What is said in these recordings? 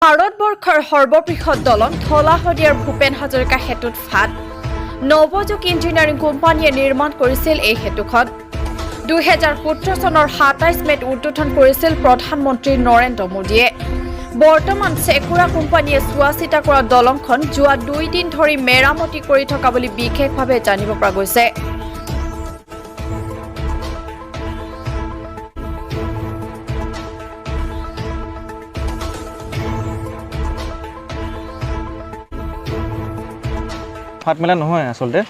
ভাৰতবৰ্ষৰ সৰ্ববৃহৎ দলং ধলা শদিয়াৰ ভূপেন হাজৰিকা সেতুত ফাট নৱযুগ ইঞ্জিনিয়াৰিং কোম্পানীয়ে নিৰ্মাণ কৰিছিল এই সেতুখন 2017 চনৰ 27 মেত উদ্বোধন কৰিছিল প্ৰধানমন্ত্ৰী নৰেন্দ্ৰ মোদীয়ে বৰ্তমান চেকুৰা কোম্পানীয়ে চোৱাচিতা কৰা দলংখন যোৱা 2 দিন ধৰি মেৰামতি কৰি থকা বুলি বিশেষভাৱে জানিব পৰা গৈছে ফাট মেলা নহয় আসলতে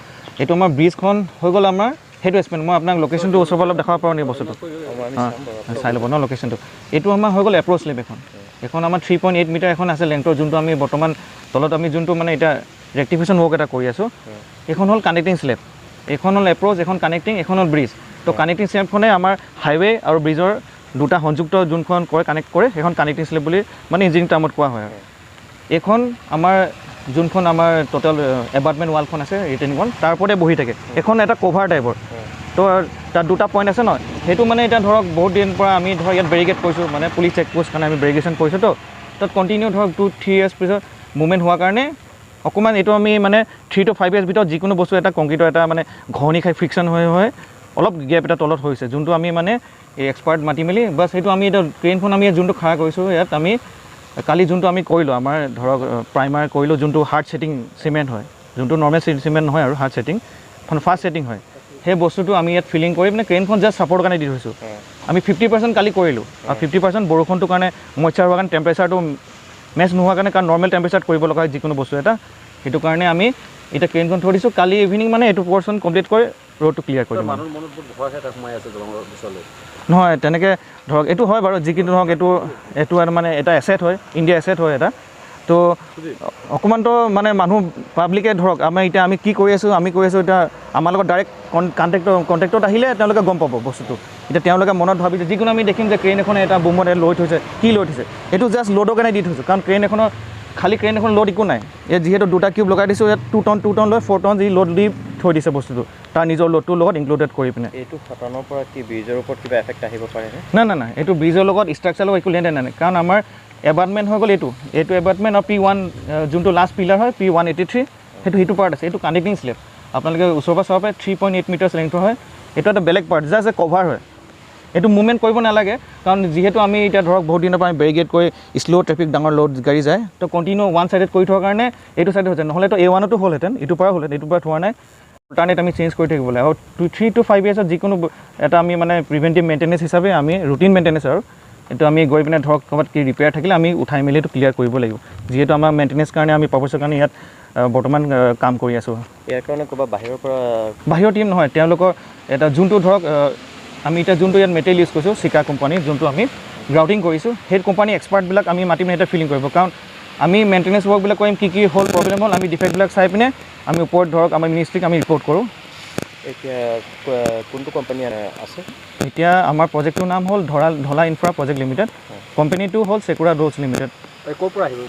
এটো আমাৰ ব্ৰিজখন হৈ গ'ল আমাৰ হেতু এক্সপেন্ড মই আপোনাক লোকেশনটো ওচৰৰ পৰা দেখাব পাৰো নি বস্তুটো চাই ল'ব ন লোকেশনটো এটো আমাৰ হৈ গ'ল এপ্ৰোচ লেব এখন আমাৰ 3.8 মিটাৰ এখন আছে লেংথৰ যোনটো আমি বৰ্তমান তলত আমি যোনটো মানে এটা ৰেক্টিফিকেশন ৱৰ্ক এটা কৰি আছো এখন হল কানেক্টিং স্লেব এখন হল এপ্ৰোচ এখন কানেক্টিং এখন হল ব্ৰিজ তো কানেক্টিং স্লেবখনে আমাৰ হাইৱে আৰু ব্ৰিজৰ দুটা সংযুক্ত যোনখন কৰে কানেক্ট কৰে এখন কানেক্টিং স্লেব বুলি মানে ইঞ্জিনিয়াৰিং টাৰ্মত কোৱা হয় এখন আমাৰ যোনখন আমাৰ টোটাল এবাৰ্টমেণ্ট ৱালখন আছে ৰিটেনিং ৱাল তাৰ ওপৰতে বহি থাকে এখন এটা কভাৰ টাইপৰ তো তাত দুটা পইণ্ট আছে নহয় সেইটো মানে এটা ধৰক বহুত দিন পৰা আমি ধৰ ইয়াত বেৰিকেড কৰিছোঁ মানে পুলিচ চেক পোষ্ট কাৰণে আমি বেৰিকেশ্যন কৰিছোঁ তো তাত কণ্টিনিউ ধৰক 2-3 ইয়াৰ্ছ পিছত মুভমেণ্ট হোৱাৰ কাৰণে অকণমান এইটো আমি মানে 3 to 5 ইয়াৰ্ছ ভিতৰত যিকোনো বস্তু এটা কংক্ৰিটৰ এটা মানে ঘঁহনি খাই ফ্ৰিকশ্যন হৈ অলপ গেপ এটা তলত হৈছে যোনটো আমি মানে এই এক্সপাৰ্ট মাতি মেলি বাছ সেইটো আমি এতিয়া ক্ৰেইনখন আমি যোনটো খাৰা কৰিছোঁ ইয়াত আমি কালি যোনটো আমি কৰিলোঁ আমাৰ ধৰক প্ৰাইমাৰ কৰিলোঁ যোনটো হাৰ্ড ছেটিং চিমেণ্ট হয় যোনটো নৰ্মেল চিমেণ্ট নহয় আৰু হাৰ্ড ছেটিং ফাষ্ট ছেটিং হয় সেই বস্তুটো আমি ইয়াত ফিলিং কৰি মানে ক্ৰেইনখন জাষ্ট ছাপৰ্ট কাৰণে দি থৈছোঁ আমি 50% কালি কৰিলোঁ আৰু 50% বৰষুণটোৰ কাৰণে মইশ্চাৰ হোৱাৰ কাৰণে টেম্পাৰেচাৰটো মেচ নোহোৱাৰ কাৰণে কাৰণ নৰ্মেল টেম্পাৰেচাৰত কৰিব লগা হয় যিকোনো বস্তু এটা সেইটো কাৰণে আমি এতিয়া ক্ৰেইনখন থৈ দিছোঁ কালি ইভিনিং মানে এইটো পৰ্চন কমপ্লিট কৰি ৰোডটো ক্লিয়াৰ কৰি দিম নহয় তেনেকৈ ধৰক এইটো হয় বাৰু যিকোনো ধৰক এইটো মানে এটা এছেট হয় ইণ্ডিয়া এছেট হয় এটা তো অকণমানতো মানে মানুহ পাব্লিকে ধৰক আমি কি কৰি আছোঁ এতিয়া আমাৰ লগত ডাইৰেক্ট কণ্টেক্টত আহিলে তেওঁলোকে গম পাব বস্তুটো এতিয়া তেওঁলোকে মনত ভাবি যিকোনো আমি দেখিম যে ক্ৰেইন এখনে এটা বুমত লৈ থৈছে কি লৈ থৈছে এইটো জাষ্ট লোডৰ কাৰণে দি থৈছোঁ কাৰণ ক্ৰেইন এখনৰ খালি ক্ৰেইন এখন লোড একো নাই ইয়াত যিহেতু দুটা কিউব লগাই দিছোঁ ইয়াত 2 টন লৈ 4 টন যি লোড দি থৈ দিছে বস্তুটো তাৰ নিজৰ লোডটোৰ লগত ইনক্লুডেড কৰি পিনে এইটো ফটানৰ পৰা কি ব্ৰিজৰ ওপৰত কিবা এফেক্ট আহিব পাৰে না এইটো ব্ৰিজৰ লগত ষ্ট্ৰাকচাৰৰ একো লেনদেন নাই কাৰণ আমাৰ এবাৰ্টমেণ্ট হৈ গ'ল এইটো এবাৰ্টমেণ্ট আৰু P1 যোনটো লাষ্ট পিলাৰ হয় P183 সেইটো পাৰ্ট আছে এইটো কানেক্টিং স্লেব আপোনালোকে ওচৰৰ পৰা চাব পাৰে 3.8 মিটাৰ লেংথৰ হয় এইটো এটা বেলেগ পাৰ্ট জাষ্ট কভাৰ হয় এইটো মুভমেণ্ট কৰিব নালাগে কাৰণ যিহেতু আমি এতিয়া ধৰক বহুত দিনৰ পৰা আমি বেৰিকেড কৰি শ্ল' ট্ৰেফিক ডাঙৰ লোড গাড়ী যায় তো কণ্টিনিউ ওৱান ছাইডেড কৰি থোৱাৰ কাৰণে এইটো ছাইডে হৈছে নহ'লেতো A1তো হ'লহেঁতেন এইটোৰ পৰা হ'লহেঁতেন এইটোৰ পৰা থোৱা নাই অল্টাৰনেট আমি চেঞ্জ কৰি থাকিব লাগে আৰু 3 to 5 ইয়াৰ্ছত যিকোনো এটা আমি মানে প্ৰিভেণ্টিভ মেইনটেনেঞ্চ হিচাপে আমি ৰুটিন মেইনটেনেঞ্চ আৰু এইটো আমি গৈ পিনে ধৰক ক'ৰবাত কি ৰিপেয়াৰ থাকিলে আমি উঠাই মেলি এইটো ক্লিয়াৰ কৰিব লাগিব যিহেতু আমাৰ মেইনটেনেঞ্চ কাৰণে আমি পাৰ্পছৰ কাৰণে ইয়াত বৰ্তমান কাম কৰি আছোঁ ইয়াৰ কাৰণে ক'ৰবাত বাহিৰৰ টীম নহয় তেওঁলোকৰ এটা যোনটো ধৰক আমি এতিয়া যোনটো ইয়াত মেটেৰিয়েল ইউজ কৰিছোঁ চিকা কোম্পানীৰ যোনটো আমি গ্ৰাউটিং কৰিছোঁ সেই কোম্পানী এক্সপাৰ্টবিলাক আমি মাতি পিনে এটা ফিলিং কৰিব কাৰণ আমি মেইনটেনেঞ্চ ৱৰ্কবিলাক কৰিম কি হ'ল প্ৰব্লেম হ'ল আমি ডিফেক্টবিলাক চাই পিনে আমি ওপৰত ধৰক আমাৰ মিনিষ্ট্ৰীক আমি ৰিপৰ্ট কৰোঁ এতিয়া কোনটো কোম্পানী আছে এতিয়া আমাৰ প্ৰজেক্টটোৰ নাম হ'ল ধলা ইনফ্ৰা প্ৰজেক্ট লিমিটেড কোম্পানীটো হ'ল চেকুৰা ড'ৰ্ছ লিমিটেড ক'ৰ পৰা আহিব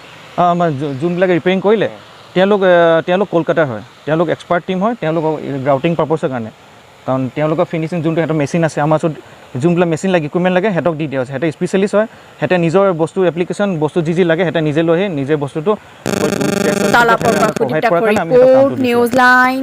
আমাৰ যোনবিলাকে ৰিপেয়াৰিং কৰিলে তেওঁলোক কলকাতাৰ হয় তেওঁলোক এক্সপাৰ্ট টীম হয় তেওঁলোক গ্ৰাউটিং পাৰ্পছৰ কাৰণে কাৰণ তেওঁলোকৰ ফিনিচিং যোনটো সিহঁতৰ মেচিন আছে আমাৰ ওচৰত যোনবিলাক মেচিন লাগে ইকুইপমেণ্ট লাগে সিহঁতক দি দিয়া হৈছে সিহঁতে স্পেচিয়েলিষ্ট হয় সিহঁতে নিজৰ বস্তু এপ্লিকেশ্যন বস্তু যি লাগে সিহঁতে নিজে লৈ আহি নিজে বস্তুটো নিউজ লাইন